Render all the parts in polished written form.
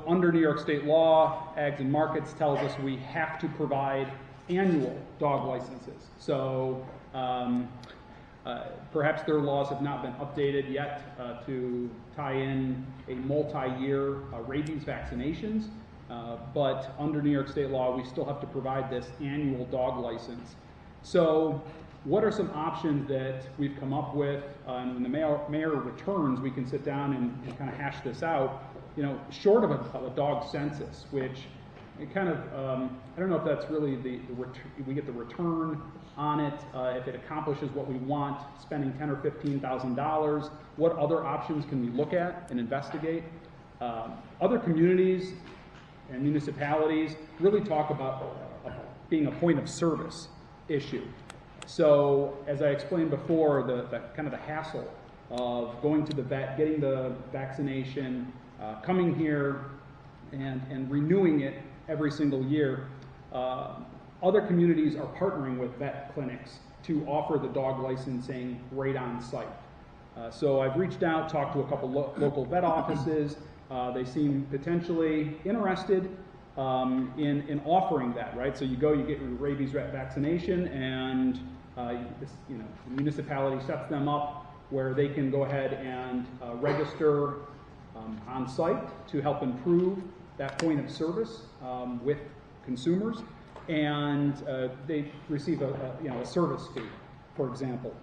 Under New York state law, Ags and Markets tells us we have to provide annual dog licenses. So perhaps their laws have not been updated yet to tie in a multi-year rabies vaccinations, but under New York state law, we still have to provide this annual dog license. So what are some options that we've come up with? And when the mayor returns, we can sit down and kind of hash this out. You know, short of a dog census, which it kind of, I don't know if that's really we get the return on it, if it accomplishes what we want, spending $10,000 or $15,000. What other options can we look at and investigate? Other communities and municipalities really talk about being a point of service issue. So, as I explained before, the kind of the hassle of going to the vet, getting the vaccination, coming here and renewing it every single year. Other communities are partnering with vet clinics to offer the dog licensing right on site. So I've reached out, talked to a couple local vet offices. They seem potentially interested in offering that, right? So you go, you get your rabies vaccination, and the municipality sets them up where they can go ahead and register on site to help improve that point of service with consumers, and they receive a service fee, for example.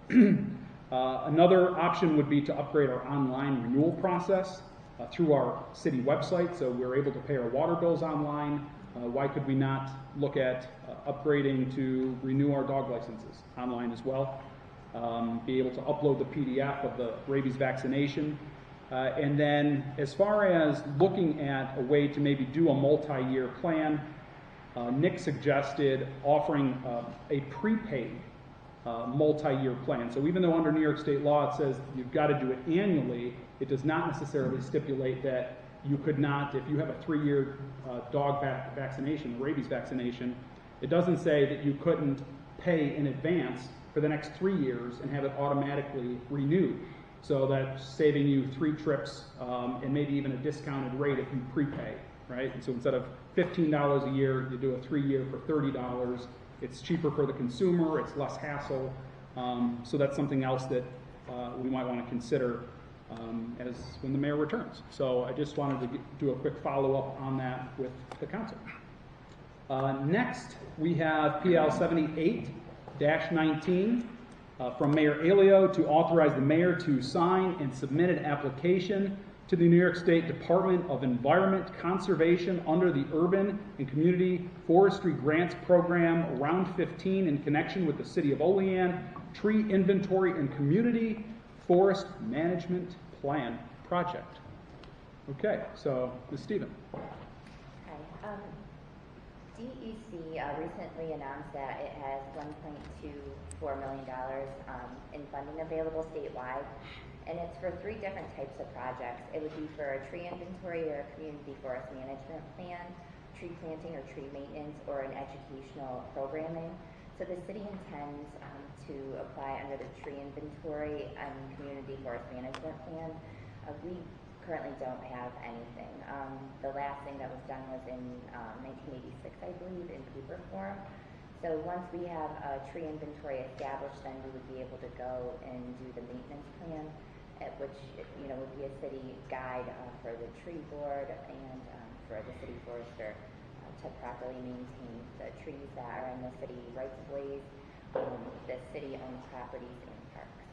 Another option would be to upgrade our online renewal process through our city website, so we're able to pay our water bills online. Why could we not look at upgrading to renew our dog licenses online as well? Be able to upload the PDF of the rabies vaccination. And then as far as looking at a way to maybe do a multi-year plan, Nick suggested offering a prepaid multi-year plan. So even though under New York state law it says you've got to do it annually, it does not necessarily stipulate that you could not, if you have a 3-year dog vaccination, rabies vaccination, it doesn't say that you couldn't pay in advance for the next 3 years and have it automatically renewed. So that's saving you 3 trips and maybe even a discounted rate if you prepay, right? And so instead of $15 a year, you do a 3-year for $30. It's cheaper for the consumer, it's less hassle. So that's something else that we might want to consider as when the mayor returns. So I just wanted to do a quick follow-up on that with the council. Next, we have PL 78-19 from Mayor Alio to authorize the mayor to sign and submit an application to the New York State Department of Environment Conservation under the Urban and Community Forestry Grants Program Round 15 in connection with the City of Olean Tree Inventory and Community Forest Management Plan Project. Okay, so Ms. Stephen. Hi. DEC recently announced that it has $1.24 million in funding available statewide, and it's for 3 different types of projects. It would be for a tree inventory or a community forest management plan, tree planting or tree maintenance, or an educational programming. So the city intends to apply under the tree inventory and community forest management plan. We currently don't have anything. The last thing that was done was in 1986, I believe, in paper form. So once we have a tree inventory established, then we would be able to go and do the maintenance plan, which would be a city guide for the tree board and for the city forester to properly maintain the trees that are in the city rights-of-ways, the city-owned properties and parks.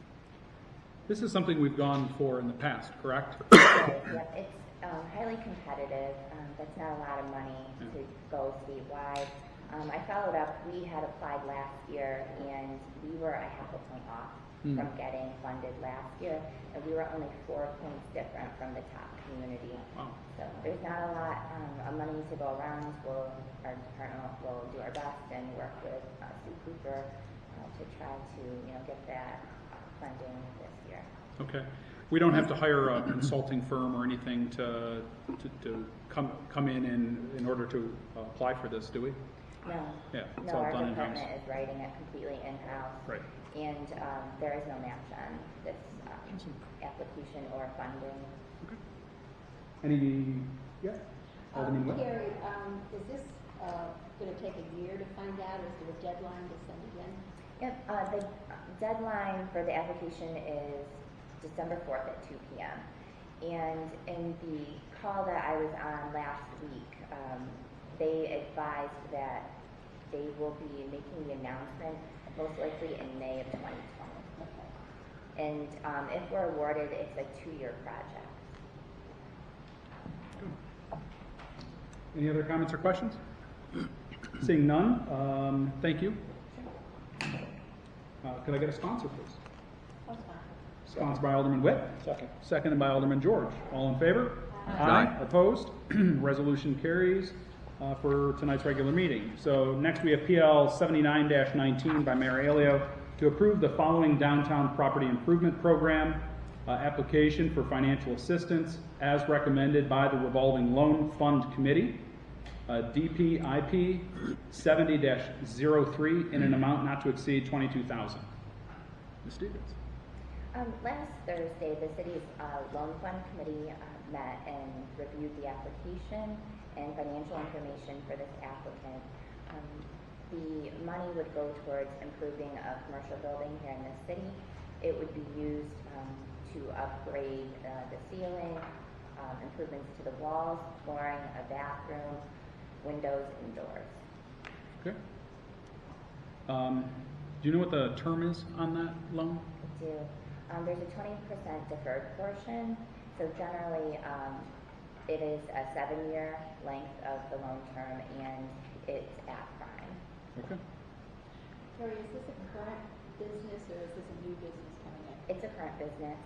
This is something we've gone for in the past, correct? Yep, it's highly competitive. That's not a lot of money to go statewide. I followed up. We had applied last year, and we were a half a point off from getting funded last year, and we were only 4 points different from the top community. Wow. So there's not a lot of money to go around. Our department will do our best and work with Sue Cooper to try to get that funding this year. Okay. We don't have to hire a consulting firm or anything to come in order to apply for this, do we? No. Yeah, it's no, all our done in-house. department is writing it completely in-house. Right. And there is no match on this application or funding. Okay. Any? Yeah. Alderman Witte. Carrie, is this going to take a year to find out? Is there a deadline to send it in? Yep, the deadline for the application is December 4th at 2 p.m. And in the call that I was on last week, they advised that they will be making the announcement most likely in May of 2020. Okay. And if we're awarded, it's a 2-year project. Any other comments or questions? Seeing none, thank you. Could I get a sponsor, please? That's fine. Sponsored by Alderman Witte. Second. Seconded by Alderman George. All in favor? Aye. Opposed? Resolution carries for tonight's regular meeting. So next we have PL 79-19 by Mayor Alio to approve the following downtown property improvement program application for financial assistance as recommended by the Revolving Loan Fund Committee. DPIP 70-03 in an amount not to exceed $22,000. Ms. Stevens. Last Thursday, the city's loan fund committee met and reviewed the application and financial information for this applicant. The money would go towards improving a commercial building here in the city. It would be used to upgrade the ceiling, improvements to the walls, flooring, a bathroom, windows, and doors. Okay. Do you know what the term is on that loan? I do. There's a 20% deferred portion, so generally it is a 7-year length of the loan term, and it's at prime. Okay. Carrie, is this a current business or is this a new business coming in? It's a current business.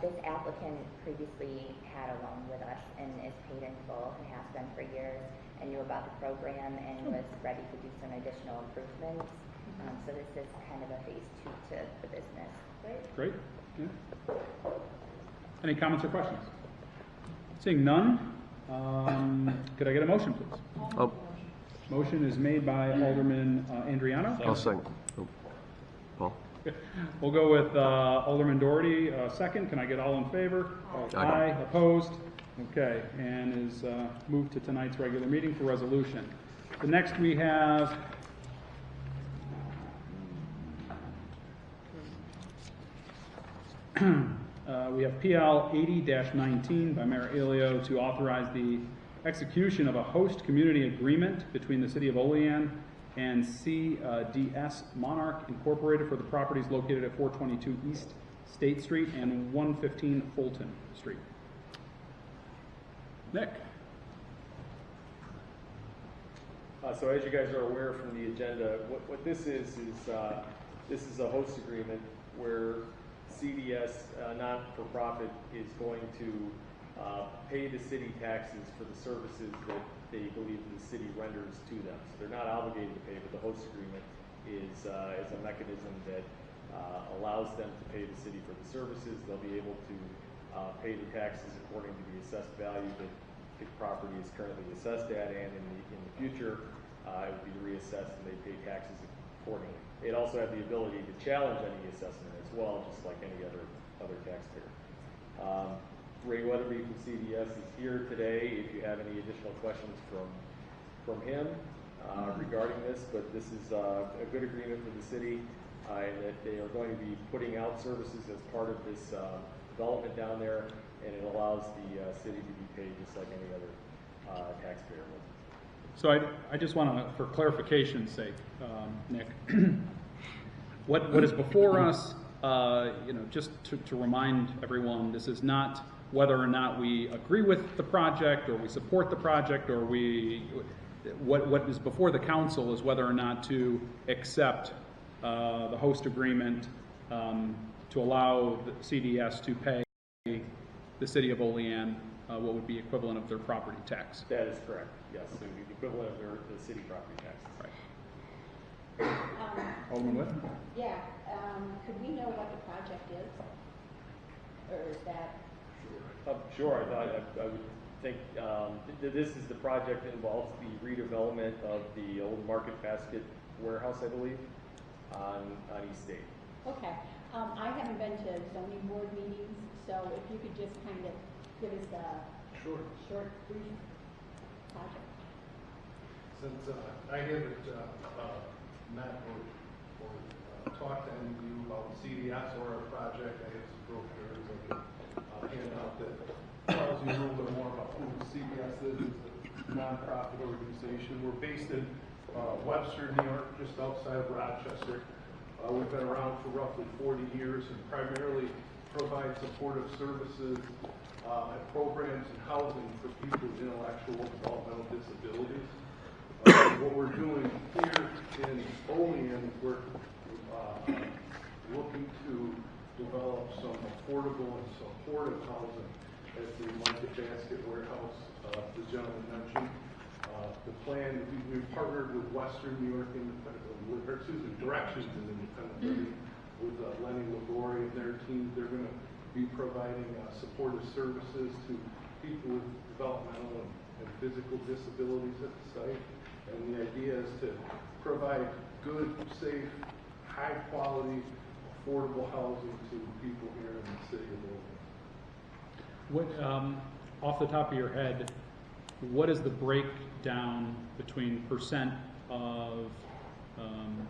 This applicant previously had a loan with us and is paid in full and has been for years and knew about the program and was ready to do some additional improvements. So this is kind of a phase 2 to the business. Great. Yeah. Any comments or questions? Seeing none, could I get a motion, please? Oh, Motion is made by Alderman Andreano. I'll second. Oh, Paul? We'll go with Alderman Dougherty, second. Can I get all in favor? Aye. Opposed? Okay, and is moved to tonight's regular meeting for resolution. The next we have we have PL 80-19 by Mayor Alio to authorize the execution of a host community agreement between the City of Olean and CDS Monarch Incorporated for the properties located at 422 East State Street and 115 Fulton Street. Nick. So as you guys are aware from the agenda, what this is this is a host agreement where CDS, not-for-profit, is going to pay the city taxes for the services that they believe the city renders to them. So they're not obligated to pay, but the host agreement is a mechanism that allows them to pay the city for the services. They'll be able to pay the taxes according to the assessed value that the property is currently assessed at, and in the future it would be reassessed and they pay taxes accordingly. They'd also have the ability to challenge any assessment as well, just like any other taxpayer. Ray Weatherby from CDS is here today if you have any additional questions from him regarding this, but this is a good agreement for the city and that they are going to be putting out services as part of this development down there, and it allows the city to be paid just like any other taxpayer would. So I just want to, for clarification's sake, Nick, what is before us, just to remind everyone, this is not whether or not we agree with the project or we support the project or what is before the council is whether or not to accept the host agreement to allow the CDS to pay the city of Olean what would be equivalent of their property tax. That is correct, yes. So it would be the equivalent of the city property taxes. Right. Alderman Witte? Yeah. Could we know what the project is? Or is that? Sure. I would think this is the project that involves the redevelopment of the old Market Basket warehouse, I believe, on East State. Okay. I haven't been to zoning board meetings, so if you could just kind of give us a short brief Since I haven't met or talked to any of you about CDS or our project, I have some brochures I can hand out that tells you a little bit more about who CDS is. It's a nonprofit organization. We're based in Webster, New York, just outside of Rochester. We've been around for roughly 40 years and primarily provide supportive services and programs and housing for people with intellectual and developmental disabilities. What we're doing here in Olean, we're looking to develop some affordable and supportive housing at the Market Basket Warehouse the gentleman mentioned. The plan, we've partnered with Western New York Directions in Independent Living with Lenny Lagori and their team. They're going to be providing supportive services to people with developmental and physical disabilities at the site. And the idea is to provide good, safe, high quality, affordable housing to people here in the city of Olean. What, off the top of your head, what is the breakdown between percent of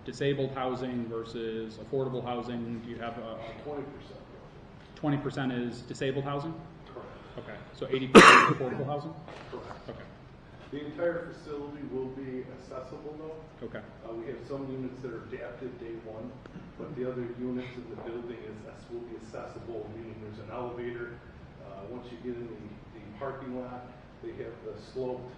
disabled housing versus affordable housing? Do you have a 20%. 20% is disabled housing? Correct. Okay, so 80% is affordable housing? Correct. Okay. The entire facility will be accessible though. Okay. We have some units that are adapted day one, but the other units in the building will be accessible, meaning there's an elevator. Once you get in the parking lot, they have the sloped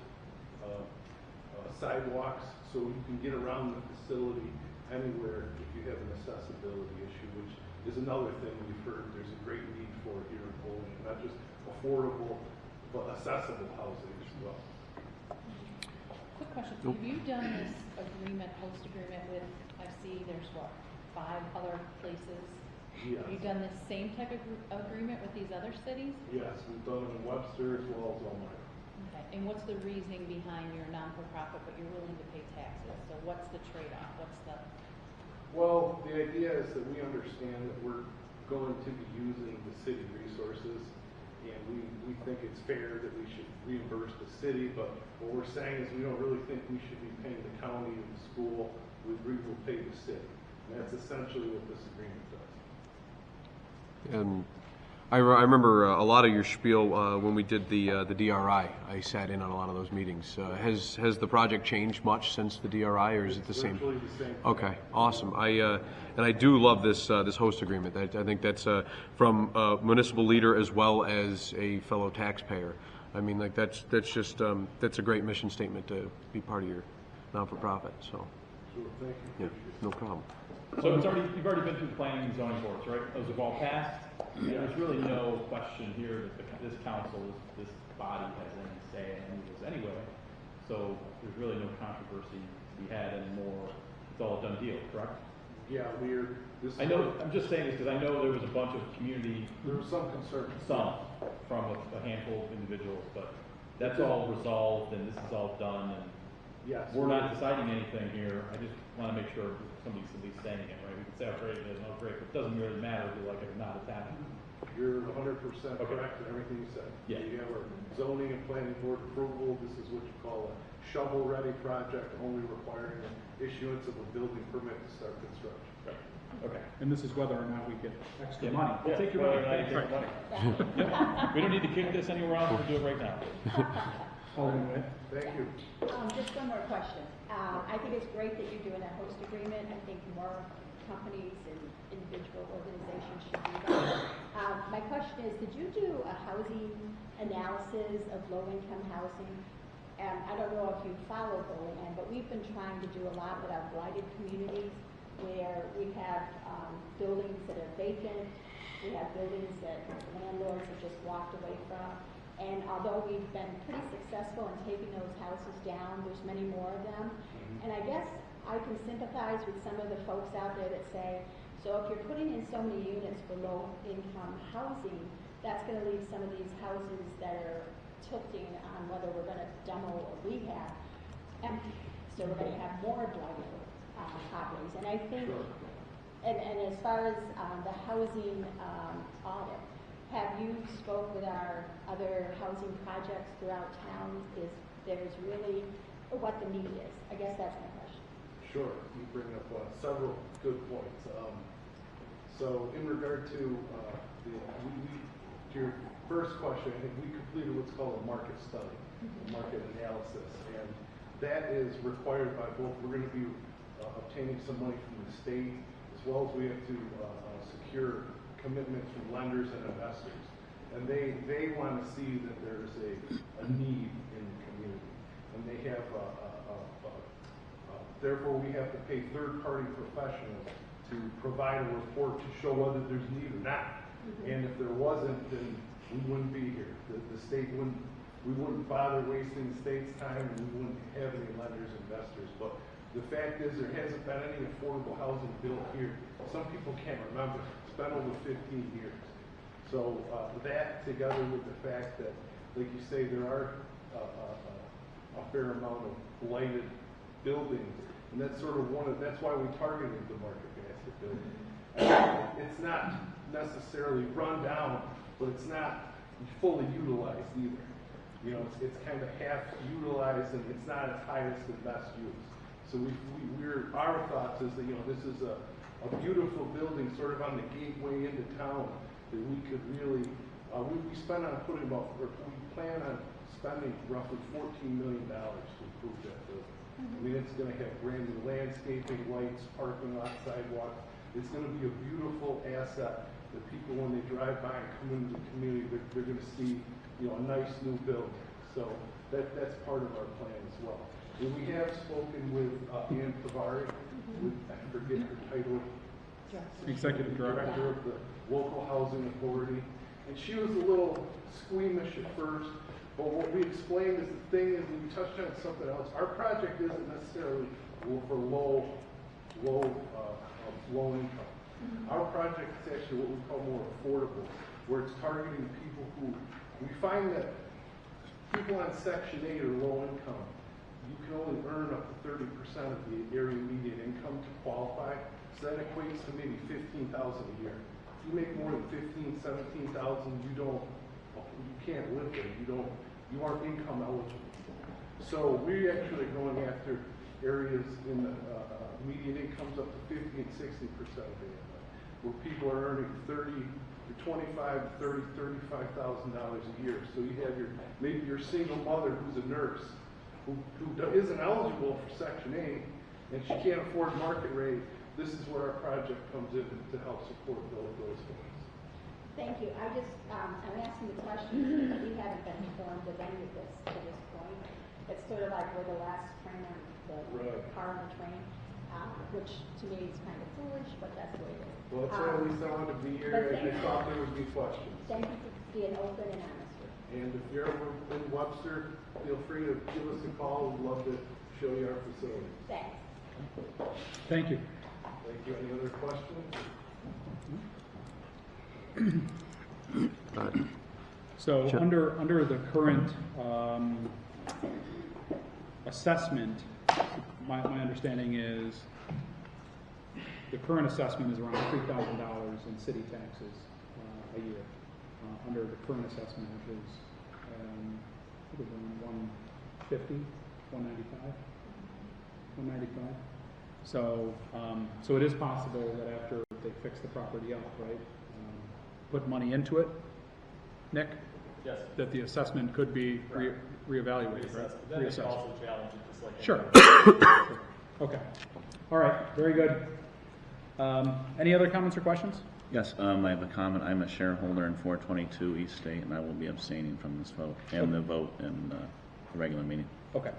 sidewalks, so you can get around the facility anywhere if you have an accessibility issue, which is another thing we've heard there's a great need for here in Olean, not just affordable, but accessible housing as well. Quick question. So have you done this agreement, host agreement with, I see there's what, 5 other places? Yes. Have you done this same type of agreement with these other cities? Yes, we've done it in Webster as well as Elmira. Okay. And what's the reasoning behind your non-for-profit, but you're willing to pay taxes? So what's the trade-off? What's the... Well, the idea is that we understand that we're going to be using the city resources, and we think it's fair that we should reimburse the city, but what we're saying is we don't really think we should be paying the county and the school. We will pay the city. And that's essentially what this agreement does. And I remember a lot of your spiel when we did the DRI. I sat in on a lot of those meetings. Has the project changed much since the DRI, or is it the same? Virtually the same. Okay, awesome. And I do love this host agreement. I think that's from a municipal leader as well as a fellow taxpayer. I mean, like that's just that's a great mission statement to be part of your non-for-profit. So, Sure, thank you. yeah, no problem. So you've already been through the planning and zoning boards, right? Those have all passed? And there's really no question here that this council, this body has any say in any of this anyway. So there's really no controversy to be had anymore. It's all a done deal, correct? Yeah, I know, I'm just saying this because I know there was a bunch of community, there was some concern. some from a handful of individuals, but that's all resolved and this is all done and Yes. we're not deciding anything here. I just want to make sure somebody's at least saying it, right? We can say how great it is, no great, but it doesn't really matter if you like it or not, it's happening. You're 100% Okay. correct in everything you said. Yeah. You have our zoning and planning board approval. This is what you call a shovel-ready project, only requiring the issuance of a building permit to start construction. Right. Okay. And this is whether or not we get extra Yeah. money. We'll Yeah, take your whether money. or not you take Right. money. Yeah. We don't need to kick this anywhere else, we'll do it right now. Alderman, thank you. Just one more question. I think it's great that you're doing a host agreement. I think more companies and individual organizations should do that. My question is, did you do a housing analysis of low-income housing? I don't know if you follow Olean, but we've been trying to do a lot with our blighted communities where we have buildings that are vacant, we have buildings that landlords have just walked away from. And although we've been pretty successful in taking those houses down, there's many more of them. And I guess I can sympathize with some of the folks out there that say, so if you're putting in so many units for low-income housing, that's going to leave some of these houses that are tilting on whether we're going to demo or rehab empty. So we're going to have more blighted properties. And I think, and as far as the housing audit, have you spoke with our other housing projects throughout town? There's really what the need is? I guess that's my question. Sure, you bring up several good points. So in regard to to your first question, I think we completed what's called a market study, a market analysis, and that is required by both. We're going to be obtaining some money from the state, as well as we have to secure commitments from lenders and investors. And they want to see that there's a need in the community, and they have therefore we have to pay third-party professionals to provide a report to show whether there's need or not. And if there wasn't, then we wouldn't be here. The state wouldn't. We wouldn't bother wasting the state's time, and we wouldn't have any lenders, investors. But the fact is, there hasn't been any affordable housing built here. Some people can't remember. It's been over 15 years. So that, together with the fact that, like you say, there are a fair amount of blighted buildings, and that's sort of that's why we targeted the market basket building. It's not necessarily run down, but it's not fully utilized either. You know, it's kind of half utilized, and it's not its highest and best use. So our thoughts is that, you know, this is a beautiful building sort of on the gateway into town that we could really, we plan on spending roughly $14 million to improve that building. I mean, it's going to have brand new landscaping, lights, parking lot, sidewalks. It's going to be a beautiful asset that people, when they drive by and come into the community, they're going to see, you know, a nice new building. So that's part of our plan as well. And we have spoken with Ann Tavari, I forget her title, Executive Director of the Local Housing Authority, and she was a little squeamish at first. But what we explained is the thing is, and we touched on something else. Our project isn't necessarily for low income. Our project is actually what we call more affordable, where it's targeting people who, we find that people on Section 8 are low income. You can only earn up to 30% of the area median income to qualify. So that equates to maybe $15,000 a year. If you make more than $15,000, $17,000, you can't live there. You aren't income eligible. So we're actually going after areas in the median incomes up to 50 and 60% of the income, where people are earning $25,000, $30,000, $35,000 a year. So you have maybe your single mother who's a nurse who isn't eligible for Section 8, and she can't afford market rate. This is where our project comes in to help support those folks. Thank you. I'm asking the question because we haven't been informed of any of this to this point. It's sort of like we're the last train on the car on the train, which to me is kind of foolish, but that's the way it is. Well, that's why at least I wanted to be here, and I thought there would be questions. Thank you for being open and honest with me. And if you're ever in Webster, feel free to give us a call. We'd love to show you our facility. Thanks. Thank you. Thank you. Any other questions? So under the current assessment, my understanding is the current assessment is around $3,000 in city taxes a year. Under the current assessment, which is I think around 150, 195, 195. So it is possible that after they fix the property up, right, put money into it, Nick? Yes. That the assessment could be reevaluated, right? Then they can also challenge it just like Sure. Okay. All right. Very good. Any other comments or questions? Yes, I have a comment. I'm a shareholder in 422 East State, and I will be abstaining from this vote and the vote in the regular meeting. Okay.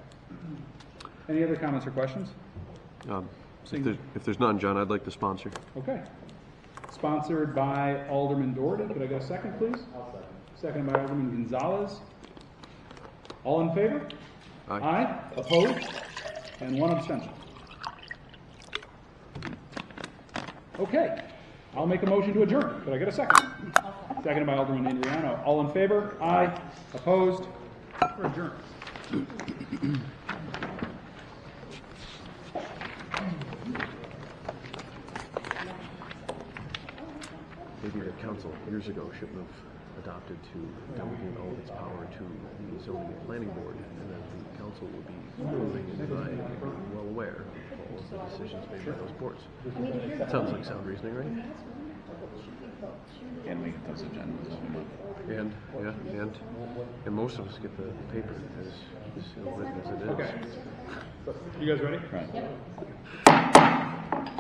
Any other comments or questions? If there's none, John, I'd like to sponsor. Okay. Sponsored by Alderman Dougherty. Could I get a second, please? I'll second. Seconded by Alderman Gonzalez. All in favor? Aye. Aye. Opposed? And one abstention. Okay. I'll make a motion to adjourn. Could I get a second? Seconded by Alderman Andreano. All in favor? Aye. Opposed? We're adjourned. Maybe the council years ago shouldn't have adopted to delegate all of its power to the zoning and planning board, and then the council council will be approving and denying, and be well aware of all of the decisions made by those boards. That sounds like sound reasoning, right? And we get those agendas every month. And most of us get the paper as written as it is. Okay. You guys ready? Right.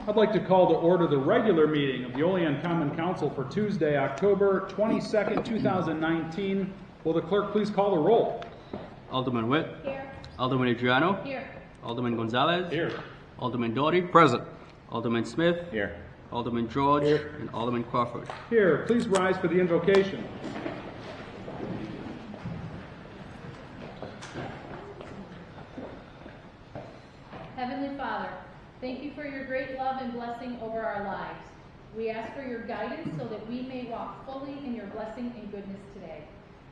I'd like to call to order the regular meeting of the Olean Common Council for Tuesday, October 22nd, 2019. Will the clerk please call the roll? Alderman Witte. Here. Alderman Andreano. Here. Alderman Gonzalez. Here. Alderman Dougherty. Present. Alderman Smith. Here. Alderman George. And Alderman Crawford. Here. Please rise for the invocation. Heavenly Father, thank you for your great love and blessing over our lives. We ask for your guidance so that we may walk fully in your blessing and goodness today.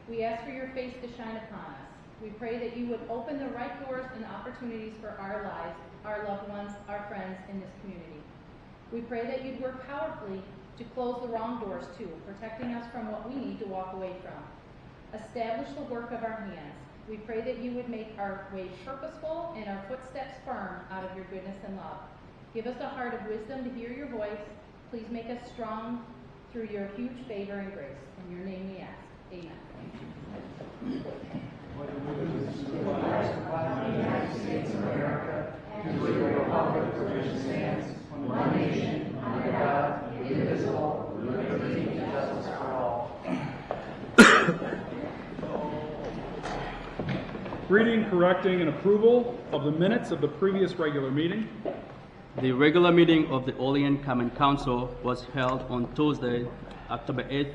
We ask for your face to shine upon us. We pray that you would open the right doors and opportunities for our lives, our loved ones, our friends in this community. We pray that you'd work powerfully to close the wrong doors too, protecting us from what we need to walk away from. Establish the work of our hands. We pray that you would make our way purposeful and our footsteps firm out of your goodness and love. Give us a heart of wisdom to hear your voice. Please make us strong through your huge favor and grace. In your name we ask. Amen. Reading, correcting, and approval of the minutes of the previous regular meeting. The regular meeting of the Olean Common Council was held on Tuesday, October 8th,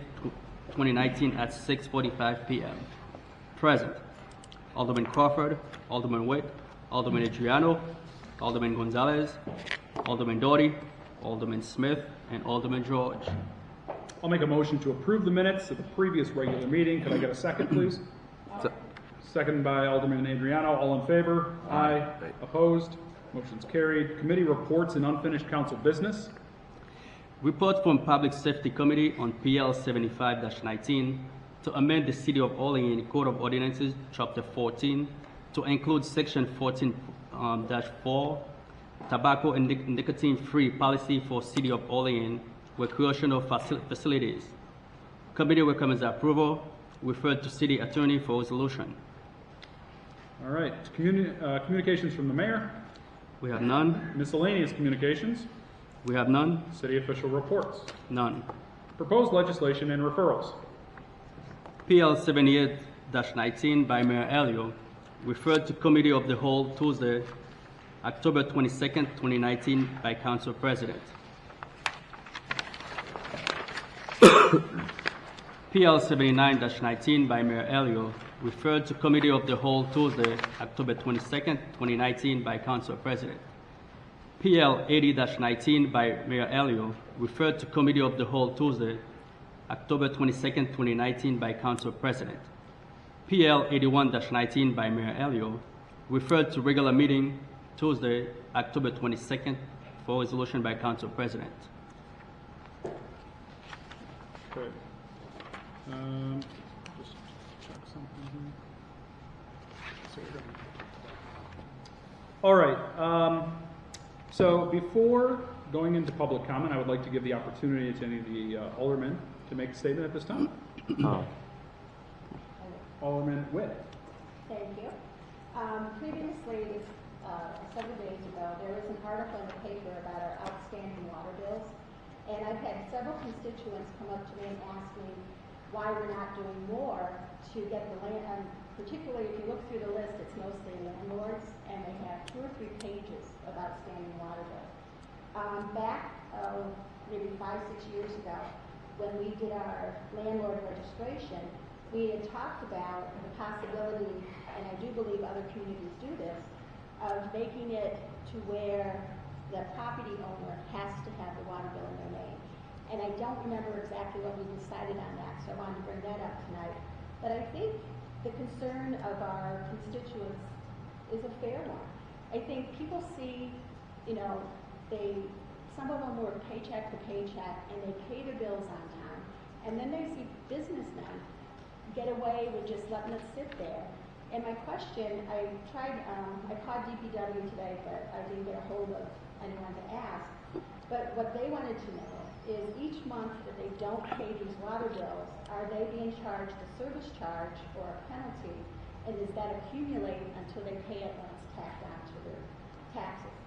2019 at 6:45 p.m. Present: Alderman Crawford, Alderman Witte, Alderman Andreano, Alderman Gonzalez, Alderman Dougherty, Alderman Smith, and Alderman George. I'll make a motion to approve the minutes of the previous regular meeting. Could I get a second, please? Second by Alderman Andreano. All in favor? Aye. Opposed? Motion's carried. Committee reports and unfinished council business. Report from Public Safety Committee on PL 75-19 to amend the City of Olean Code of Ordinances, Chapter 14, to include Section 14-4, Tobacco and Nicotine-free policy for City of Olean recreational facilities. Committee recommends approval. Referred to City Attorney for resolution. All right. Communications from the mayor. We have none. Miscellaneous communications. We have none. City official reports. None. Proposed legislation and referrals. PL 78-19 by Mayor Elio, referred to Committee of the Whole Tuesday, October 22nd, 2019 by Council President. PL 79-19 by Mayor Elio, referred to Committee of the Whole Tuesday, October 22nd, 2019 by Council President. PL 80-19 by Mayor Elio, referred to Committee of the Whole Tuesday, October 22nd, 2019 by Council President. PL 81-19 by Mayor Elio, referred to regular meeting Tuesday, October 22nd for resolution by Council President. Okay. Just check something here. All right. So before going into public comment, I would like to give the opportunity to any of the aldermen to make a statement at this time. Alderman Witte. Thank you. Previously, several days ago, there was an article in the paper about our outstanding water bills, and I've had several constituents come up to me and ask me why we're not doing more to get the land, particularly if you look through the list, it's mostly landlords, and they have 2 or 3 pages of outstanding water bills. Back maybe 5-6 years ago, when we did our landlord registration, we had talked about the possibility, and I do believe other communities do this, of making it to where the property owner has to have the water bill in their name. And I don't remember exactly what we decided on that, so I wanted to bring that up tonight. But I think the concern of our constituents is a fair one. I think people see, you know, some of them work paycheck to paycheck and they pay their bills on time. And then they see businessmen get away with just letting it sit there And my question, I called DPW today, but I didn't get a hold of anyone to ask. But what they wanted to know is each month that they don't pay these water bills, are they being charged a service charge or a penalty? And does that accumulate until they pay it when it's tacked onto their taxes?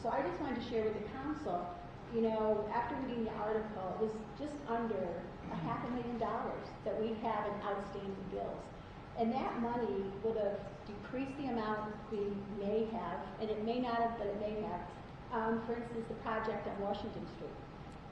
So I just wanted to share with the council, you know, after reading the article, it was just under $500,000 that we have in outstanding bills. And that money would have decreased the amount we may have, and it may not have, but it may have. For instance, the project on Washington Street.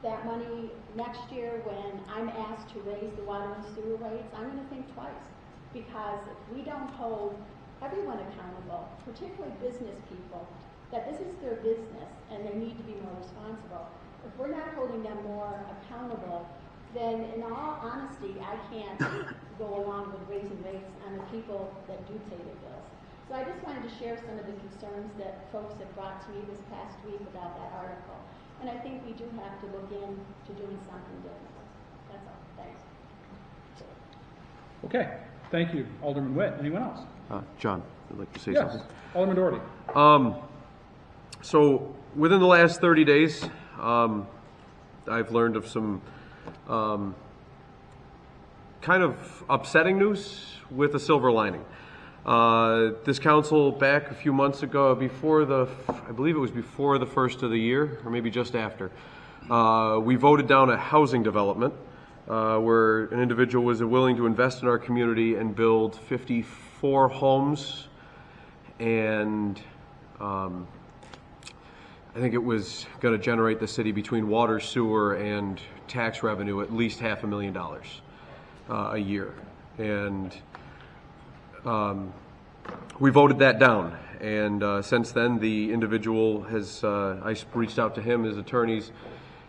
That money next year, when I'm asked to raise the water and sewer rates, I'm going to think twice. Because if we don't hold everyone accountable, particularly business people, that this is their business and they need to be more responsible. If we're not holding them more accountable, then in all honesty, I can't go along with raising rates on the people that do pay their bills. So I just wanted to share some of the concerns that folks have brought to me this past week about that article. And I think we do have to look into doing something different. That's all. Thanks. Okay. Thank you, Alderman Witte. Anyone else? John, I'd like to say Yes. something. Alderman Dougherty. So within the last 30 days, I've learned of some kind of upsetting news with a silver lining. This council back a few months ago, I believe it was before the first of the year, or maybe just after, we voted down a housing development where an individual was willing to invest in our community and build 54 homes, and I think it was going to generate the city between water, sewer, and tax revenue at least $500,000 a year. And we voted that down. And since then, the individual has, I reached out to him, his attorneys,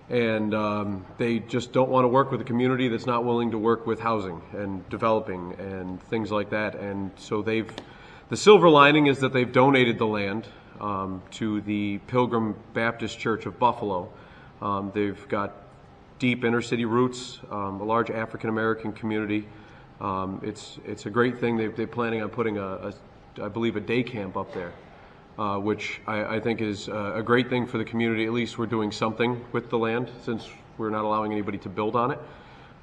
and they just don't want to work with a community that's not willing to work with housing and developing and things like that. And so the silver lining is that they've donated the land to the Pilgrim Baptist Church of Buffalo. They've got deep inner city roots, a large African American community. It's a great thing. They're planning on putting I believe a day camp up there, which I think is a great thing for the community. At least we're doing something with the land since we're not allowing anybody to build on it.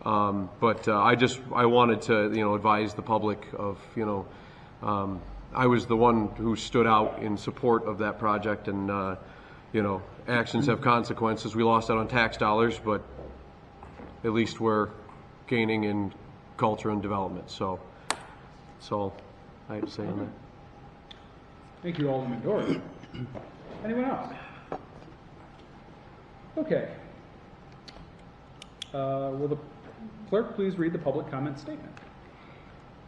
But I wanted to advise the public of I was the one who stood out in support of that project, and actions have consequences. We lost out on tax dollars, but at least we're gaining in culture and development. So that's all I have to say on that. Thank you, Alderman Dougherty. Anyone else? Okay. Will the clerk please read the public comment statement?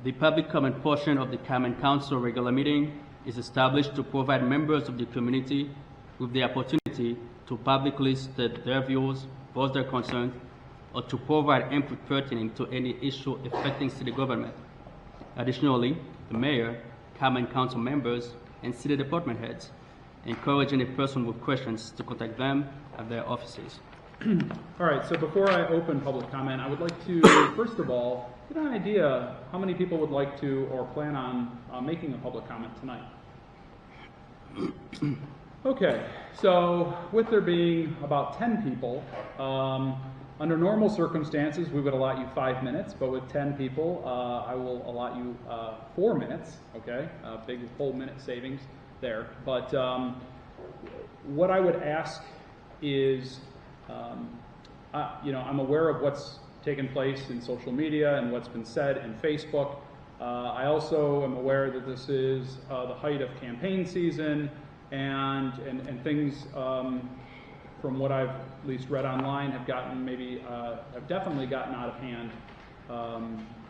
The public comment portion of the Common Council regular meeting is established to provide members of the community with the opportunity to publicly state their views, voice their concerns, or to provide input pertinent to any issue affecting city government. Additionally, the mayor, Common Council members, and city department heads encourage any person with questions to contact them at their offices. All right, so before I open public comment, I would like to, first of all, get an idea how many people would like to or plan on making a public comment tonight. Okay, so with there being about 10 people, under normal circumstances, we would allot you 5 minutes, but with 10 people, I will allot you 4 minutes, okay? Big whole minute savings there. But what I would ask is, I'm aware of what's taken place in social media and what's been said in Facebook. I also am aware that this is the height of campaign season, and things from what I've at least read online have definitely gotten out of hand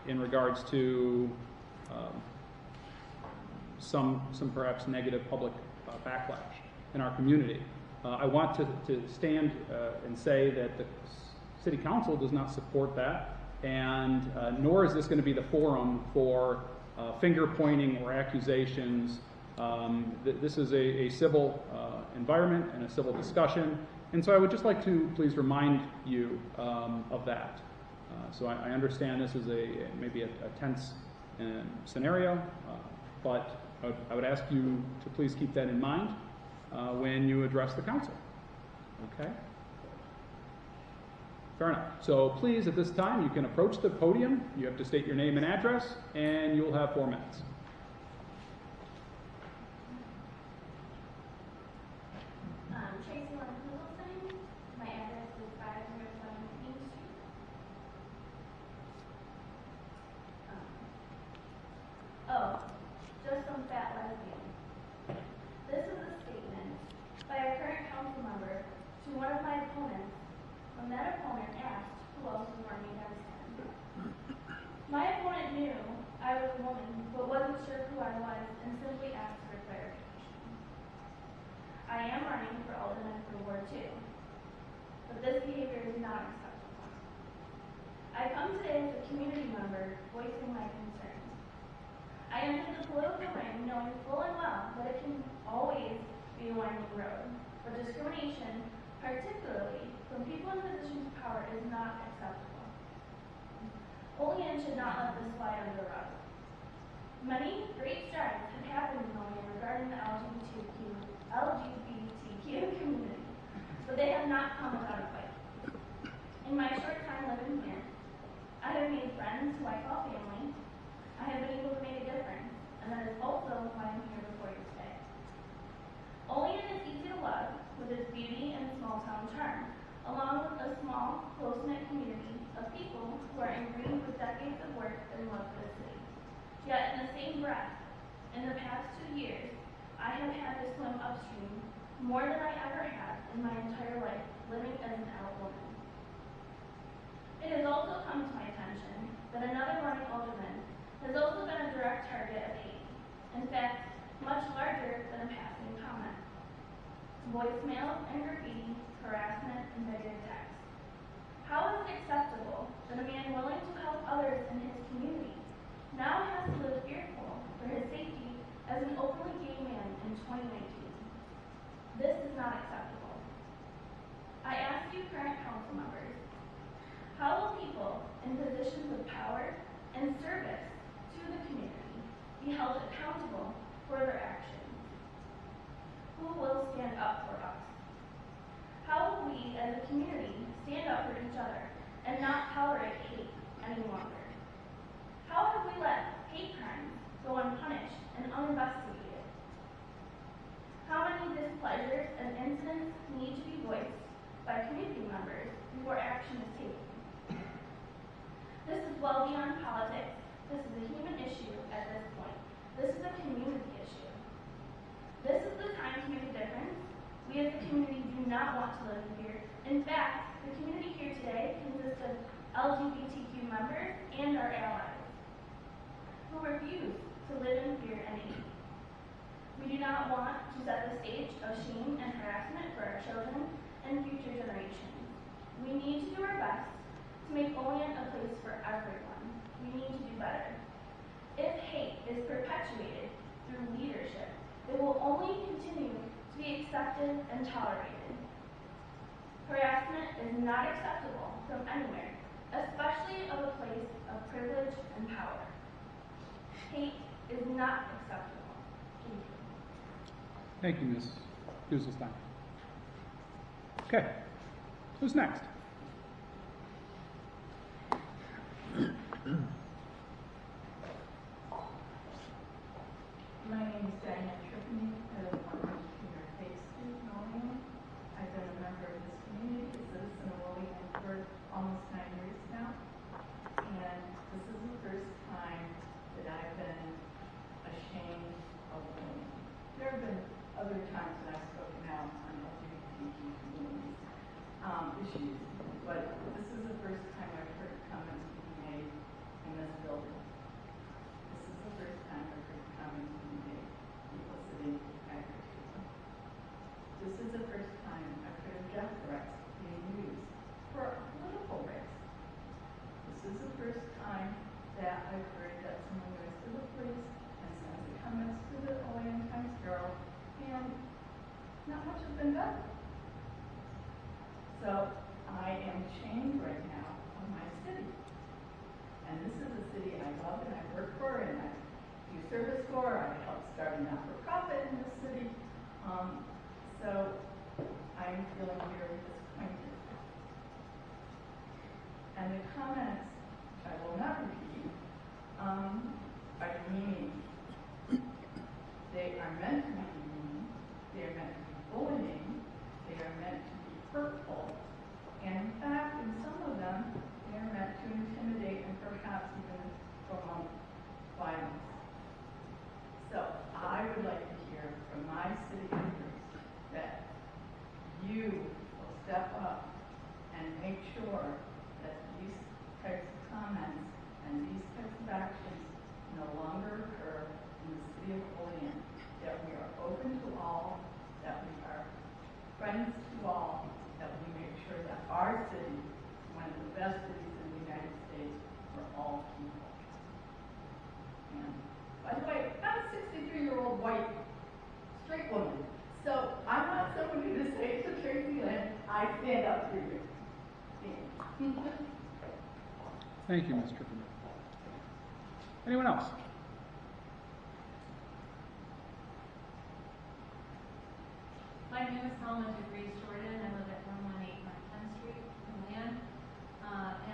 in regards to some perhaps negative public backlash in our community. I want to stand and say that the City Council does not support that, and nor is this going to be the forum for finger pointing or accusations. This is a civil environment and a civil discussion, and so I would just like to please remind you of that. So I understand this is maybe a tense scenario, but I would ask you to please keep that in mind when you address the council. Okay? Fair enough. So please, at this time, you can approach the podium. You have to state your name and address, and you'll have 4 minutes. My address is 507 King Street. Just some fat lesbian. This is a statement by a current council member to one of my opponents when that opponent asked who else was running against him. My opponent knew I was a woman but wasn't sure who I was and simply asked for clarification. I am running for Aldermen for Ward 2. But this behavior is not acceptable. I come today as a community member voicing my concerns. I entered the political ring knowing full and well that it can always be a winding road, but discrimination, particularly from people in positions of power, is not acceptable. Olean should not let this slide under the rug. Many great strides have happened in Olean regarding the LGBTQ community, but they have not come without a fight. In my short time living here, I have made friends who I call family. I have been able to make a difference, and that is also why I'm here before you today. Olean is easy to love with its beauty and small town charm, along with a small, close-knit community of people who are ingrained with decades of work and love for the city. Yet in the same breath, in the past 2 years, I have had to swim upstream more than I ever have in my entire life living as an adult woman. It has also come to my attention that another running alderman has also been a direct target of hate. In fact, much larger than a passing comment. Voicemails and graffiti, harassment, and bigoted texts. How is it acceptable that a man willing to help others in his community now has to live fearful for his safety as an openly gay man in 2019? This is not acceptable. I ask you, current council members, how will people in positions of power and service to the community be held accountable for their actions? Who will stand up for us? How will we as a community stand up for each other and not tolerate hate any longer? How have we let hate crimes go unpunished and uninvestigated? How many displeasures and incidents need to be voiced by community members before action is taken? This is well beyond politics. This is a human issue at this point. This is a community issue. This is the time to make a difference. We as a community do not want to live in fear. In fact, the community here today consists of LGBTQ members and our allies who refuse to live in fear and hate. We do not want to set the stage of shame and harassment for our children and future generations. We need to do our best to make Olean a place for everyone. We need to do better. If hate is perpetuated through leadership, it will only continue to be accepted and tolerated. Harassment is not acceptable from anywhere, especially of a place of privilege and power. Hate is not acceptable. Thank you. Thank you, Ms. Duselstein. Okay, who's next? My name is Diane Trippany. I live on Peter Face Street in Olean. I've been a member of this community, a citizen of Olean, for almost 9 years now. And this is the first time that I've been ashamed of Olean. There have been other times when I've spoken out on LGBTQ communities issues, but this is the first time I've heard comments being made in this building. This is the first time I've heard comments being made, people sitting agriculture. This is the first time I've heard death threats being used for political race. This is the first time that I've heard that someone goes to the police and sends the comments to the Olean Times Girl, and not much has been done. So I am ashamed right now of my city. And this is a city I love and I work for, and So I'm feeling very disappointed. And the comments, which I will not repeat, are demeaning. They are meant to be demeaning. They are meant to be bullying. They are meant to be hurtful. And in fact, in some of them, they are meant to intimidate and perhaps even promote violence. So I would like to hear from my city leaders that you will step up and make sure that these types of comments and these types of actions no longer occur in the city of Olean, that we are open to all, that we are friends to all, that we make sure that our city is one of the best cities in the United States for all people. And by the way, I'm a 63-year-old white straight woman, so I'm not somebody to say to Tracy Lynn, I stand up for you. Thank you, Ms. Trippinger. Anyone else? My name is Helen DeGrace Jordan. I live at 118 North 10th Street in Olean.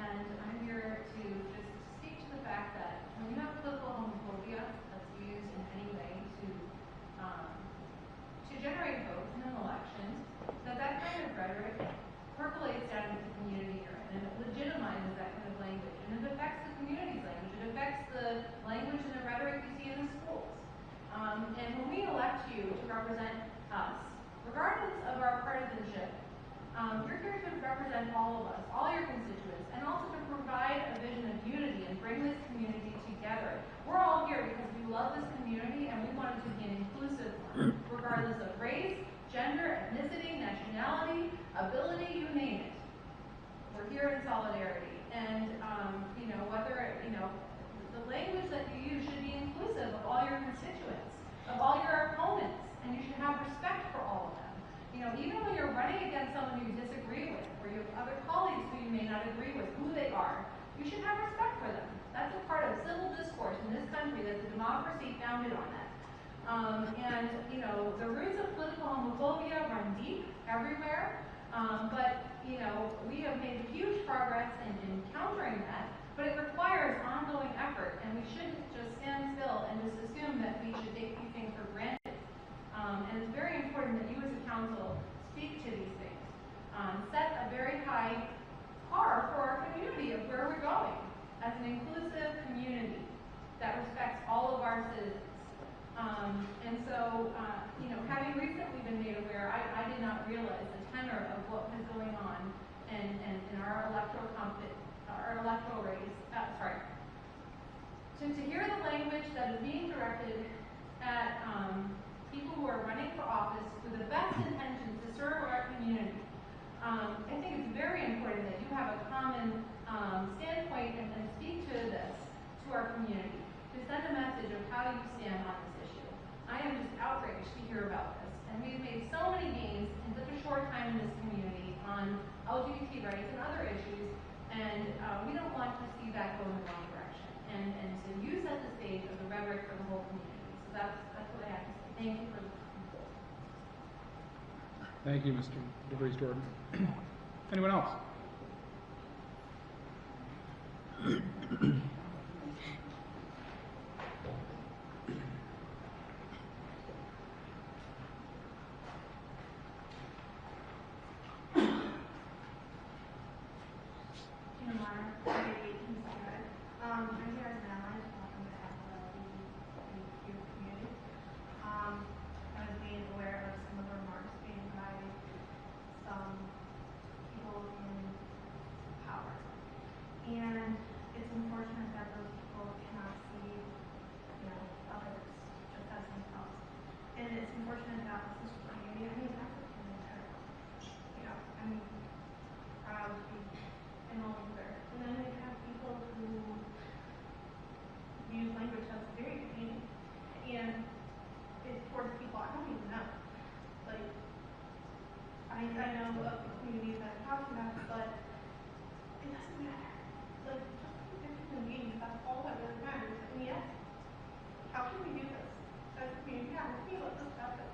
And I'm here to just speak to the fact that when you have political homophobia that's used in any way to generate votes in an election, that kind of rhetoric percolates down into the community you're in, and it legitimizes that kind of language. And it affects the community's language. It affects the language and the rhetoric you see in the schools. And when we elect you to represent us, regardless of our partisanship, you're here to represent all of us, all your constituents, and also to provide a vision of unity and bring this community together. We're all here because we love this community and we want it to be an inclusive one, regardless of race, gender, ethnicity, nationality, ability, you name it. We're here in solidarity. And, the language that you use should be inclusive of all your constituents, of all your opponents, and you should have respect for all of them. Even when you're running against someone you disagree with, or you have other colleagues who you may not agree with, who they are, you should have respect for them. That's a part of civil discourse in this country. That's a democracy founded on that. The roots of political homophobia run deep everywhere, but we have made huge progress in countering that, but it requires ongoing effort, and we shouldn't just stand still and just assume that we should take these things for granted. And it's very important that you as a council speak to these things. Set a very high bar for our community of where we're going as an inclusive community that respects all of our citizens. Having recently been made aware, I did not realize the tenor of what was going on in our electoral race. To hear the language that is being directed at people who are running for office with the best intentions to serve our community, I think it's very important that you have a common standpoint and speak to this to our community, to send a message of how you stand on this issue. I am just outraged to hear about this, and we've made so many gains in such a short time in this community on LGBT rights and other issues, and we don't want to see that go in the wrong direction. And so you set the stage of the rhetoric for the whole community. So that's what I have to say. Thank you for listening. Thank you, Mr. DeVries Jordan. Anyone else? I'm here as an ally on behalf of the community. I was made aware of some of the remarks made by some people in power. And it's unfortunate that those people cannot see, others just as themselves. And it's unfortunate that this community, African American, I'm proud to be an older. And then we have people who use language that's very demeaning, and it's towards people I don't even know. Like, I know of the communities that I'm talking about, but it doesn't matter. Like, just like human beings, that's all that really matters. And yet, how can we do this as a community? Yeah, we let this happen.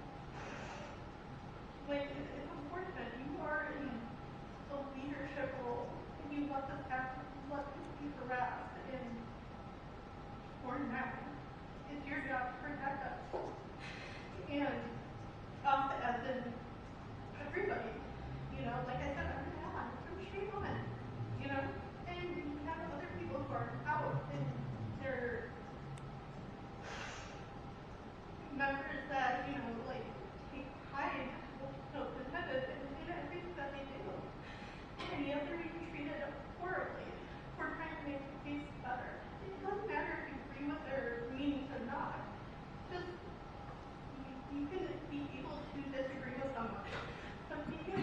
members that, you know, like, take pride, independent in everything that they do. And yet they're being treated horribly for trying to make the case better. It doesn't matter if you agree with their meanings or not. Just, you can be able to disagree with someone. But you can,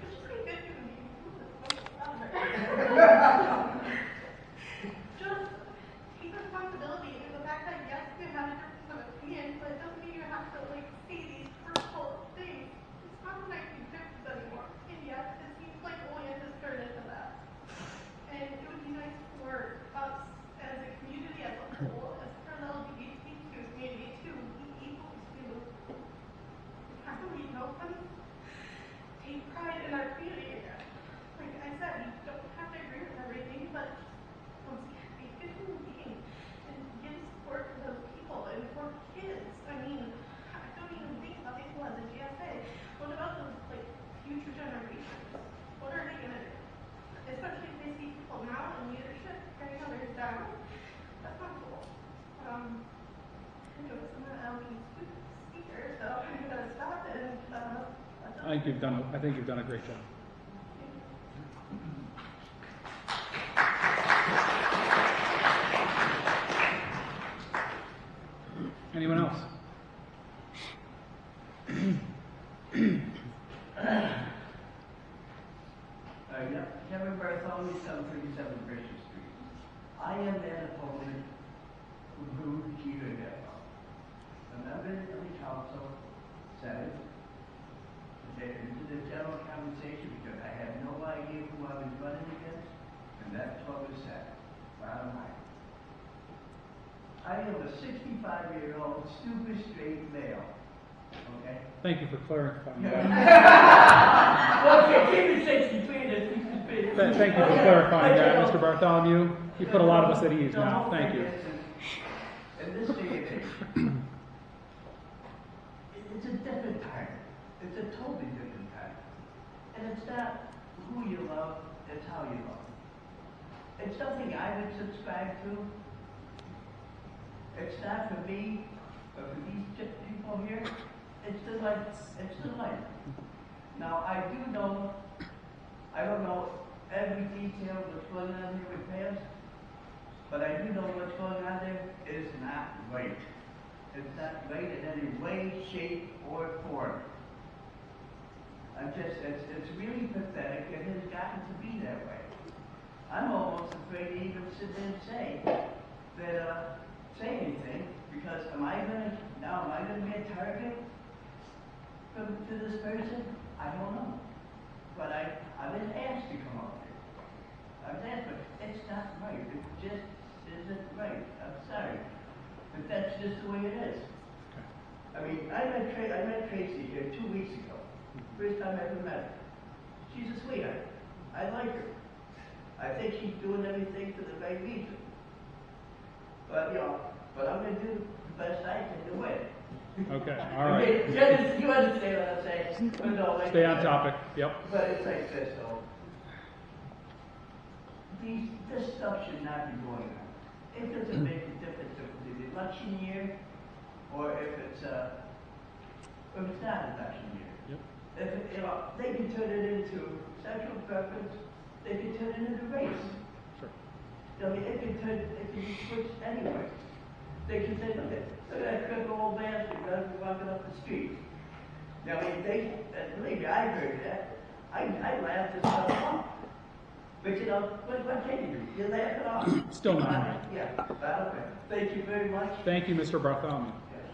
it's just a good human being. Just take responsibility in the fact that yes, you have a difference of opinion, but it doesn't mean you have to like say these hurtful things. It's not like you difference anymore. And yes, it seems like Olean has turned into that. And it would be nice for us as a community as a whole, as for the LGBTQ community to be able to happily help them take pride in our community again. Like I said, you don't have to agree with everything, but be a good human being and give support to those people and for kids. I mean, I don't even think about these people as a GSA. What about those like future generations? What are they gonna do? Especially if they see people now in leadership carrying others down. That's not cool. It was an LGBTQ speaker, so I'm gonna stop and I think you've done a great job. Anyone else? Kevin Bartholomew, 737 Bishop Street. I am an opponent who keeping that up. A member of the council said to take into the general conversation because I had no idea who I was running against, and that's what was said. Bottom line. I am a 65-year-old, stupid, straight male. Okay? Thank you for clarifying that. Okay, keep it 63 and Thank you for clarifying that, Mr. Bartholomew. You put a lot of us at ease now. Thank you. In this day and age, it's a different time. It's a totally different time. And it's not who you love, it's how you love. It's something I would subscribe to. It's not for me, but for these people here, it's the life. It's the life. Now, I do know, I don't know every detail of what's going on here with Pam, but I do know what's going on there is not right. It's not right in any way, shape, or form. It's really pathetic. It has gotten to be that way. I'm almost afraid to even sit there and say anything, because am I gonna be a target to this person? I don't know. But I was asked to come up here. I was asked, but it's not right. It just isn't right. I'm sorry. But that's just the way it is. I mean, I met Tracy here 2 weeks ago. First time I ever met her. She's a sweetheart. I like her. I think she's doing everything for the right reason. But, I'm going to do the best I can to win. Okay, all right. You understand what I'm saying? No, Stay on topic. Yep. But it's like this, though. This stuff should not be going on. It doesn't make a difference if it's the election year or if it's not election year. Yep. If they can turn it into sexual preference, they can turn it into race. Sure. I mean, it can be switched anyway. They can say, look at that crippled old bastard walking up the street. I mean, believe me, I heard that. I laughed this stuff off. But what can you do? You laugh it off. Still not right. Yeah, okay. Thank you very much. Thank you, Mr. Bartholomew. Yes.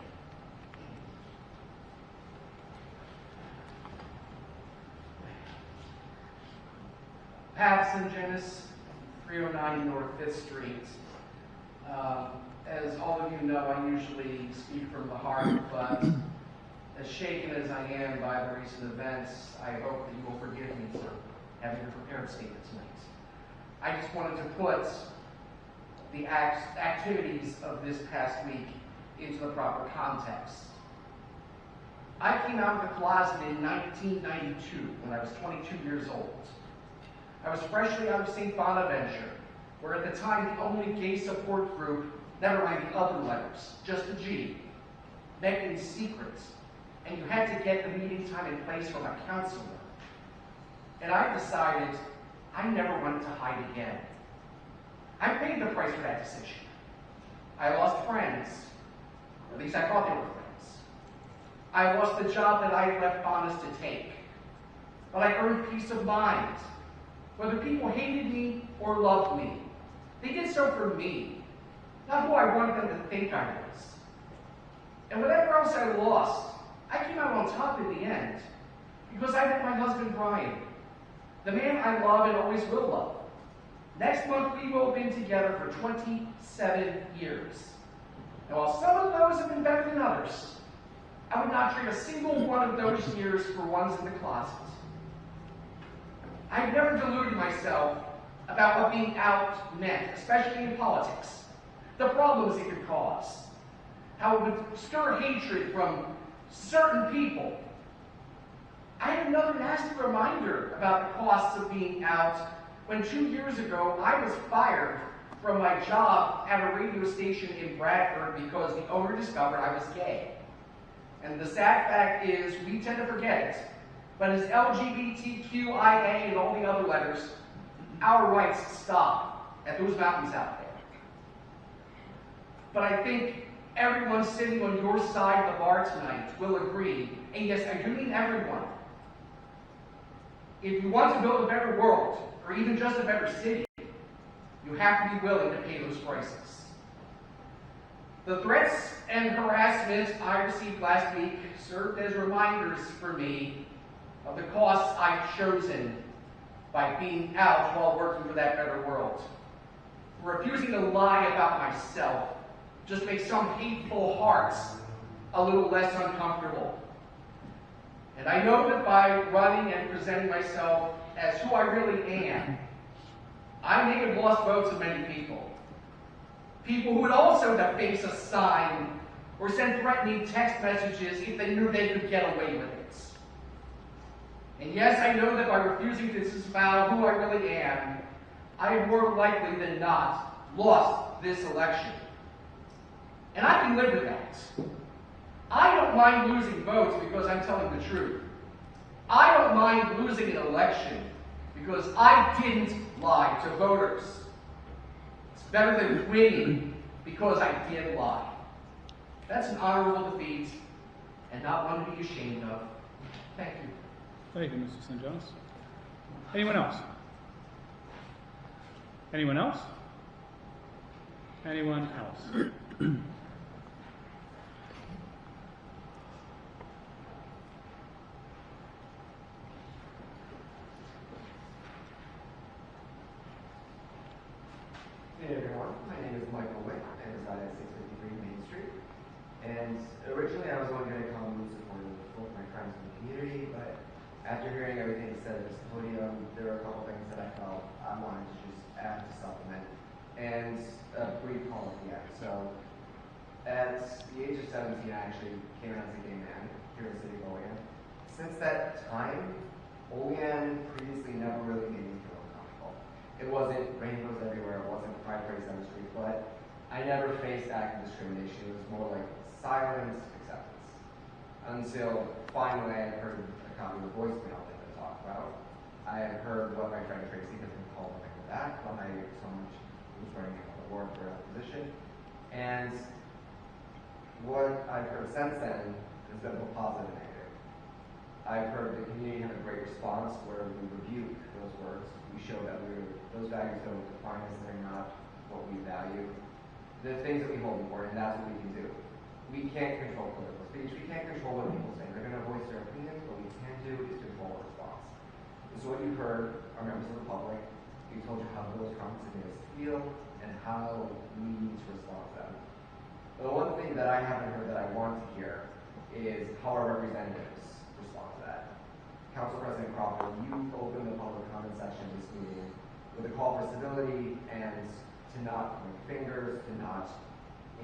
Pat Singenis, 309 North 5th Street. As all of you know, I usually speak from the heart, but as shaken as I am by the recent events, I hope that you will forgive me for having a prepared statement tonight. I just wanted to put the activities of this past week into the proper context. I came out of the closet in 1992 when I was 22 years old. I was freshly out of St. Bonaventure, where at the time the only gay support group never mind the other letters, just the G, met in secret, and you had to get the meeting time and place from a counselor. And I decided I never wanted to hide again. I paid the price for that decision. I lost friends, or at least I thought they were friends. I lost the job that I left honest to take. But I earned peace of mind. Whether people hated me or loved me, they did so for me, not who I wanted them to think I was. And whatever else I lost, I came out on top in the end, because I met my husband Brian, the man I love and always will love. Next month we will have been together for 27 years. And while some of those have been better than others, I would not trade a single one of those years for ones in the closet. I've never deluded myself about what being out meant, especially in politics, the problems it could cause, how it would stir hatred from certain people. I had another nasty reminder about the costs of being out when 2 years ago I was fired from my job at a radio station in Bradford because the owner discovered I was gay. And the sad fact is, we tend to forget it, but as LGBTQIA and all the other letters, our rights stop at those mountains out there. But I think everyone sitting on your side of the bar tonight will agree, and yes, I do mean everyone. If you want to build a better world, or even just a better city, you have to be willing to pay those prices. The threats and harassment I received last week served as reminders for me of the costs I've chosen by being out while working for that better world. Refusing to lie about myself just makes some hateful hearts a little less uncomfortable. And I know that by running and presenting myself as who I really am, I may have lost votes of many people. People who would also deface a sign or send threatening text messages if they knew they could get away with it. And yes, I know that by refusing to disavow who I really am, I have more likely than not lost this election. And I can live with that. I don't mind losing votes because I'm telling the truth. I don't mind losing an election because I didn't lie to voters. It's better than winning because I did lie. That's an honorable defeat and not one to be ashamed of. Thank you. Thank you, Mr. St. John's. Anyone else? Anyone else? Anyone else? Hey everyone, my name is Michael Witte. I reside at 653 Main Street. And originally I was only going to come in support of my friends in the community, but after hearing everything said at this podium, there were a couple things that I felt I wanted to just add to supplement and a brief call at the end. So at the age of 17, I actually came out as a gay man here in the city of Olean. Since that time, Olean previously never really made me feel uncomfortable. It wasn't rainbows everywhere, it wasn't pride parades on the street, but I never faced active discrimination. It was more like silent acceptance. Until finally I had heard a copy of the voicemail that I talked about. I had heard what my friend Tracy had been called behind the back by someone who was running an award for that position. And what I've heard since then has been both positive and negative. I've heard the community have a great response where we rebuke those words. We show that those values don't define us, they're not what we value. The things that we hold important, that's what we can do. We can't control political speech, we can't control what people say. They're going to voice their opinions, what we can do is control our response. So what you've heard are members of the public. We told you how those comments have made us feel and how we need to respond to them. But the one thing that I haven't heard that I want to hear is how our representatives respond to that. Council President Crawford, you opened the public comment section of this meeting with a call for civility and to not point fingers, to not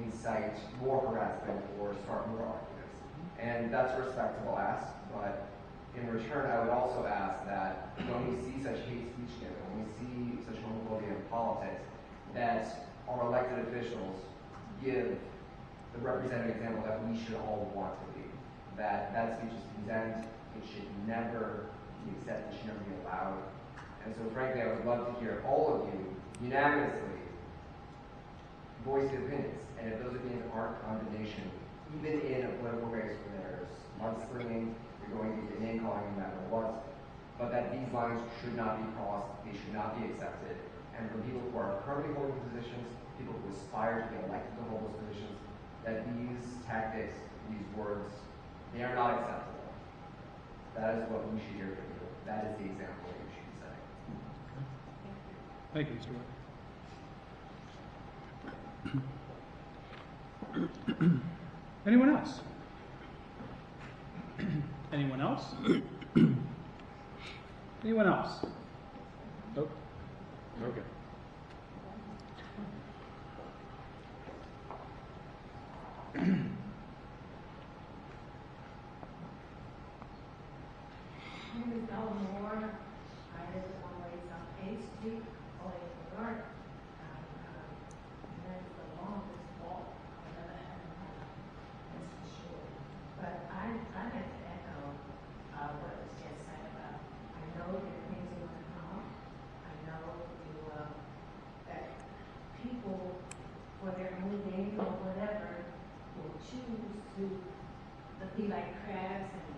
incite more harassment or start more arguments. And that's a respectable ask, but in return, I would also ask that when we see such hate speech given, when we see such homophobia in politics, that our elected officials give the representative example that we should all want to be. That speech is condemned. It should never be accepted. It should never be allowed. And so, frankly, I would love to hear all of you unanimously voice your opinions. And if those opinions aren't condemnation, even in a political race where there's mudslinging, you're going to get name calling no matter what, but that these lines should not be crossed, they should not be accepted. And for people who are currently holding positions, people who aspire to get elected to hold those positions, that these tactics, these words, they are not acceptable. That is what we should hear from you. That is the example that you should be setting. Thank you, Mr. Witte. Anyone else? Anyone else? Anyone else? Nope. Okay. My name is Ella Moore. I live at 108 South 8th Street, Olean, New York. And it's the longest walk I've ever had in my life, that's for sure. But I like to echo what was just said about, I know that things are going to come up. I know that people, for their own gain or whatever, will choose to be like crabs and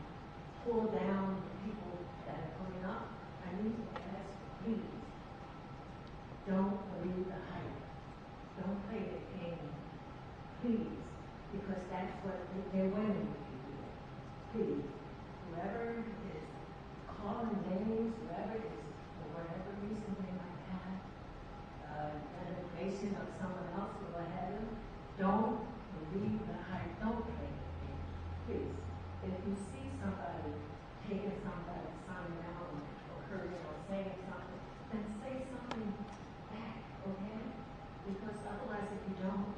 pull down the people that are coming up. I need to ask, please, don't believe the hype. Don't play the game. Please, because that's what they're winning if you do it. Please, whoever is calling names, whoever is, for whatever reason they might have, an invasion of someone else or what have you, don't believe the hype. Don't play the game. Please, if you see somebody taking somebody, signing out, or hurting, or saying something, then say something back, okay? Because otherwise, if you don't,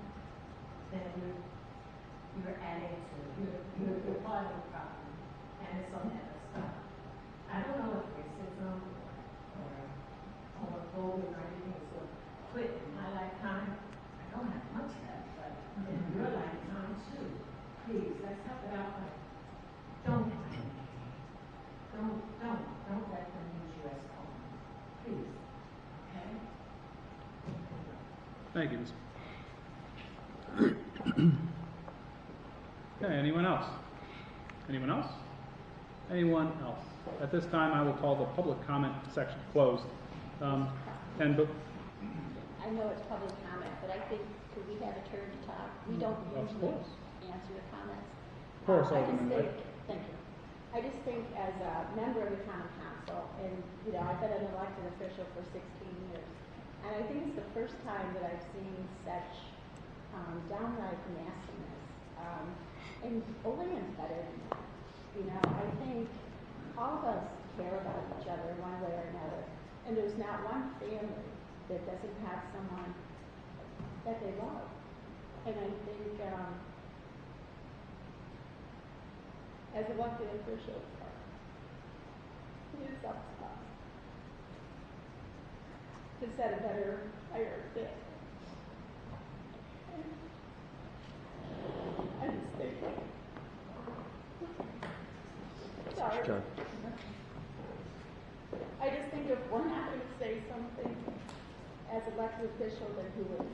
then you're adding to it. You're part of the problem, and it's on that stuff. I don't know if racism or homophobia or anything is going to quit in my lifetime. I don't have much left, but in your lifetime too. Please, let's help it out. Don't let them use you as pawn. Please. Okay? Thank you, Ms. Okay, anyone else? Anyone else? Anyone else? At this time, I will call the public comment section closed. I know it's public comment, but I think, could we have a turn to talk? We don't usually answer the comments. Of course, I just Alderman think, Witte. thank you. I just think as a member of the common council, and I've been an elected official for 16 years, and I think it's the first time that I've seen such downright nastiness. And Olean's better than that. I think all of us care about each other one way or another, and there's not one family that doesn't have someone that they love. And I think as elected officials, it is up to us to set a better, higher fit. I just think, sorry. Sure. I just think if we're not going to say something as elected officials, then who is?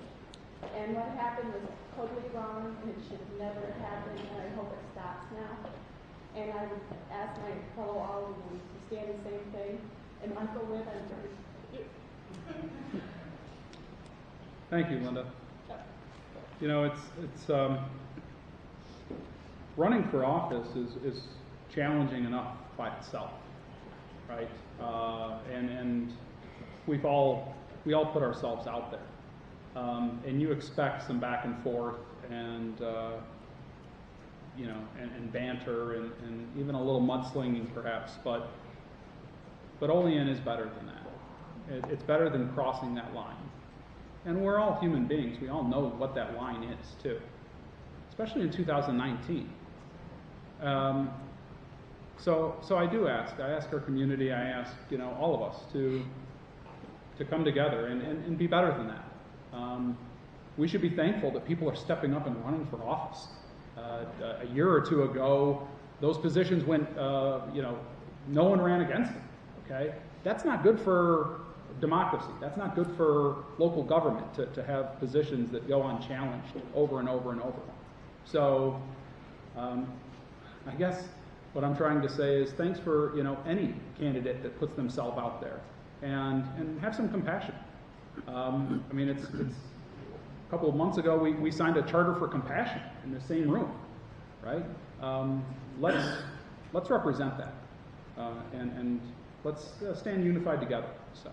And what happened was totally wrong, and it should have never happened, and I hope it stops now. And I would ask my fellow Aldermen to stand the same thing. And Michael Witte, I'm very Thank you, Linda. It's running for office is challenging enough by itself, right? And we all put ourselves out there, and you expect some back and forth and and banter and even a little mudslinging perhaps, but Olean is better than that. It's better than crossing that line. And we're all human beings. We all know what that line is too, especially in 2019. So I do ask. I ask our community. I ask all of us to come together and be better than that. we should be thankful that people are stepping up and running for office. A year or two ago, those positions went, no one ran against them, okay? That's not good for democracy. That's not good for local government to have positions that go unchallenged over and over and over. So I guess what I'm trying to say is thanks for any candidate that puts themselves out there, and have some compassion. I mean, it's a couple of months ago we signed a charter for compassion in the same room, right? Let's represent that, and let's stand unified together. So,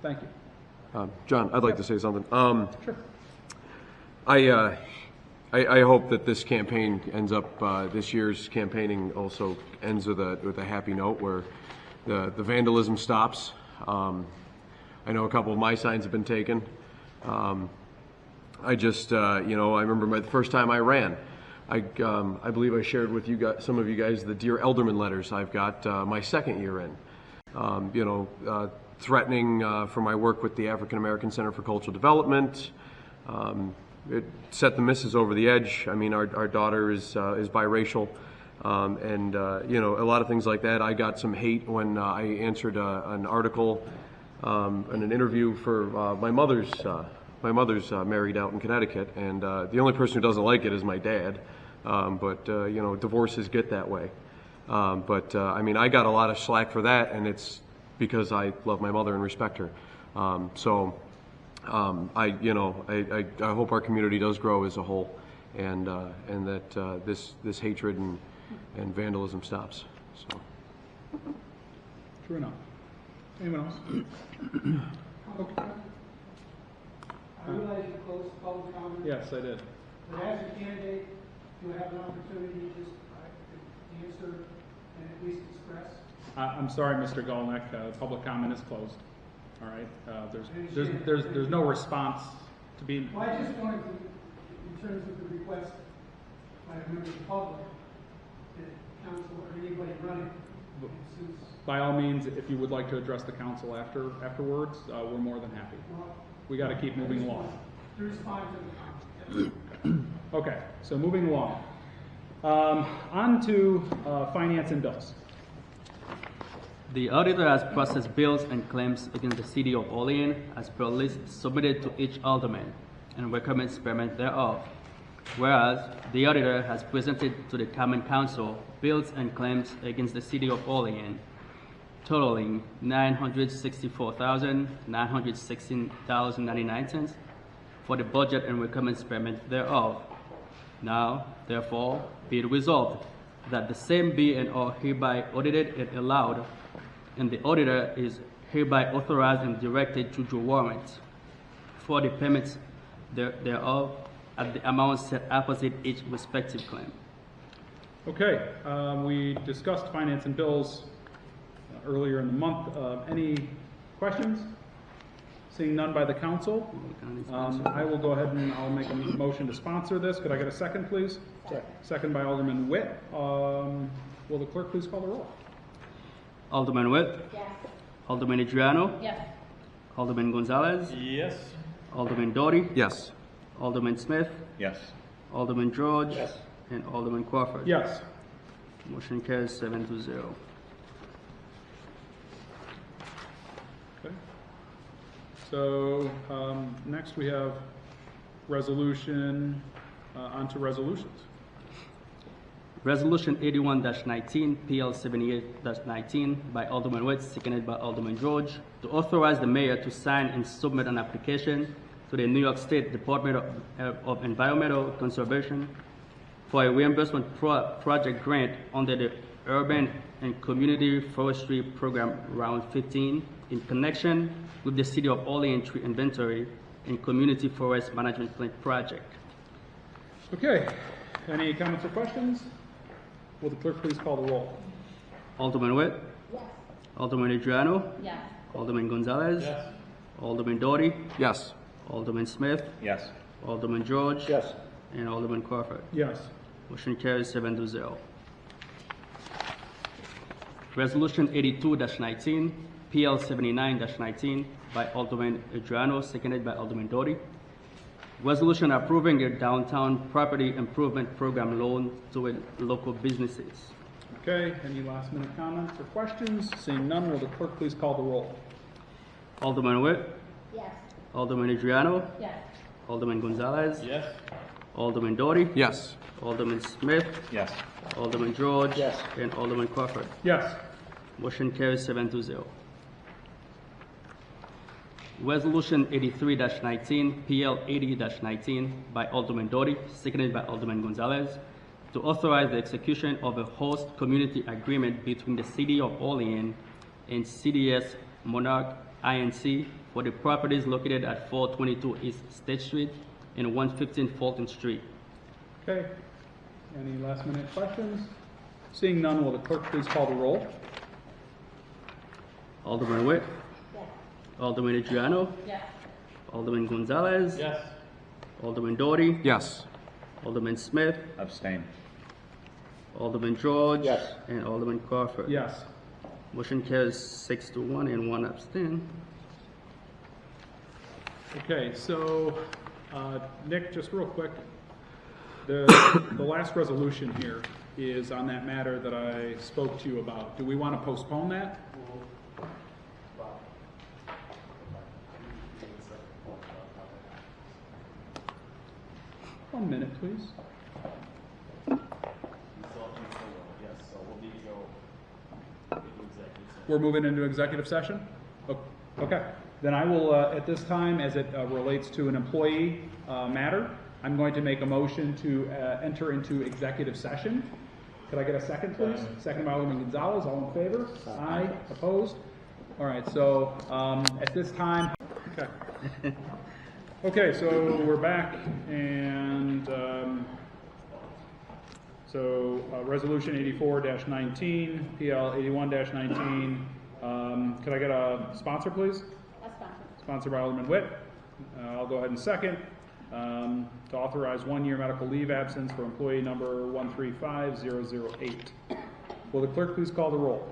thank you. John, I'd like to say something. Sure. I hope that this campaign ends up, this year's campaigning also ends with a happy note where the vandalism stops. I know a couple of my signs have been taken. I just, I remember the first time I ran, I believe I shared with you guys, some of you guys, the Dear Aldermen letters I've got my second year in. Threatening for my work with the African American Center for Cultural Development. It set the missus over the edge. I mean, our daughter is biracial, and a lot of things like that. I got some hate when I answered an article and an interview for my mother's. My mother's married out in Connecticut, and the only person who doesn't like it is my dad. But divorces get that way. I mean, I got a lot of slack for that, and it's because I love my mother and respect her. I hope our community does grow as a whole, and that this hatred and vandalism stops. So. True enough. Anyone else? Okay. I realize you closed public comment. Yes, I did. But as a candidate, do you have an opportunity to just answer and at least express? I'm sorry, Mr. Golnick. Public comment is closed. All right. There's no response to be. Well, I just wanted to, in terms of the request by a member of the public, that council or anybody running. By all means, if you would like to address the council afterwards, we're more than happy. We got to keep moving along. To respond to the comment. Okay, so moving along. On to finance and bills. The auditor has processed bills and claims against the city of Olean as per list submitted to each alderman and recommends payment thereof. Whereas the auditor has presented to the Common Council bills and claims against the city of Olean totaling $964,916.99 for the budget and recommends payment thereof. Now, therefore, be it resolved that the same be and are hereby audited and allowed, and the auditor is hereby authorized and directed to draw warrants for the payments thereof at the amount set opposite each respective claim. Okay, we discussed finance and bills earlier in the month. Any questions? Seeing none by the council, I will go ahead and I'll make a motion to sponsor this. Could I get a second, please? Second by Alderman Witte. Will the clerk please call the roll? Alderman Witte? Yes. Alderman Andreano? Yes. Alderman Gonzalez? Yes. Alderman Dougherty? Yes. Alderman Smith? Yes. Alderman George? Yes. And Alderman Crawford? Yes. Motion carries 7-0. Okay. So next we have resolution, onto resolutions. Resolution 81-19, PL 78-19 by Alderman Witte, seconded by Alderman George, to authorize the mayor to sign and submit an application to the New York State Department of Environmental Conservation for a reimbursement project grant under the Urban and Community Forestry Program Round 15 in connection with the City of Olean Tree Inventory and Community Forest Management Plan Project. Okay, any comments or questions? Will the clerk please call the roll? Alderman Witte? Yes. Alderman Andreano? Yes. Alderman Gonzalez? Yes. Alderman Dougherty? Yes. Alderman Smith? Yes. Alderman George? Yes. And Alderman Crawford. Yes. Motion carries 7-0. Resolution 82-19, PL 79-19 by Alderman Andreano, seconded by Alderman Dougherty, Resolution approving a downtown property improvement program loan to local businesses. Okay, any last minute comments or questions? Seeing none, will the clerk please call the roll? Alderman Witte, Yes. Alderman Andreano, Yes. Alderman Gonzalez, Yes. Alderman Dougherty, Yes. Alderman Smith, Yes. Alderman George, Yes. and Alderman Crawford. Yes. Motion carries 7-0. Resolution 83-19, PL 80-19 by Alderman Dougherty, seconded by Alderman Gonzalez, to authorize the execution of a host community agreement between the City of Olean and CDS Monarch INC for the properties located at 422 East State Street and 115 Fulton Street. Okay, any last minute questions? Seeing none, will the clerk please call the roll? Alderman Witte, Yes. Alderman Andreano, Yes. Alderman Gonzalez, Yes. Alderman Dougherty, Yes. Alderman Smith, Abstain. Alderman George, Yes. and Alderman Crawford. Yes. Motion carries 6-1 and 1 abstain. Okay, so, Nick, just real quick, the last resolution here is on that matter that I spoke to you about. Do we want to postpone that? 1 minute, please. We're moving into executive session? Okay. Then I will, at this time, as it relates to an employee matter, I'm going to make a motion to enter into executive session. Could I get a second, please? Second by Alderman Gonzalez. All in favor? Aye. Opposed? All right, so at this time, okay. Okay, so we're back, and Resolution 84-19, PL 81-19. Could I get a sponsor, please? A sponsor. Sponsored by Alderman Witte. I'll go ahead and second. To authorize 1-year medical leave absence for employee number 135008. Will the clerk please call the roll?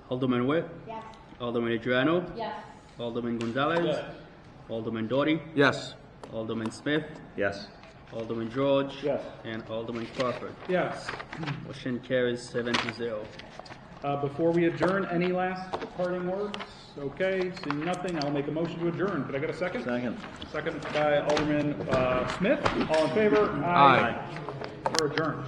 Alderman Witte, Yes. Alderman Andreano, Yes. Alderman Gonzalez, Yes. Alderman Dougherty, Yes. Alderman Smith, Yes. Alderman George, Yes. and Alderman Crawford. Yes. Motion carries 7-0. Before we adjourn, any last parting words? Okay, seeing nothing, I'll make a motion to adjourn. Could I get a second? Second. Second by Alderman Smith. All in favor? Aye. We're adjourned.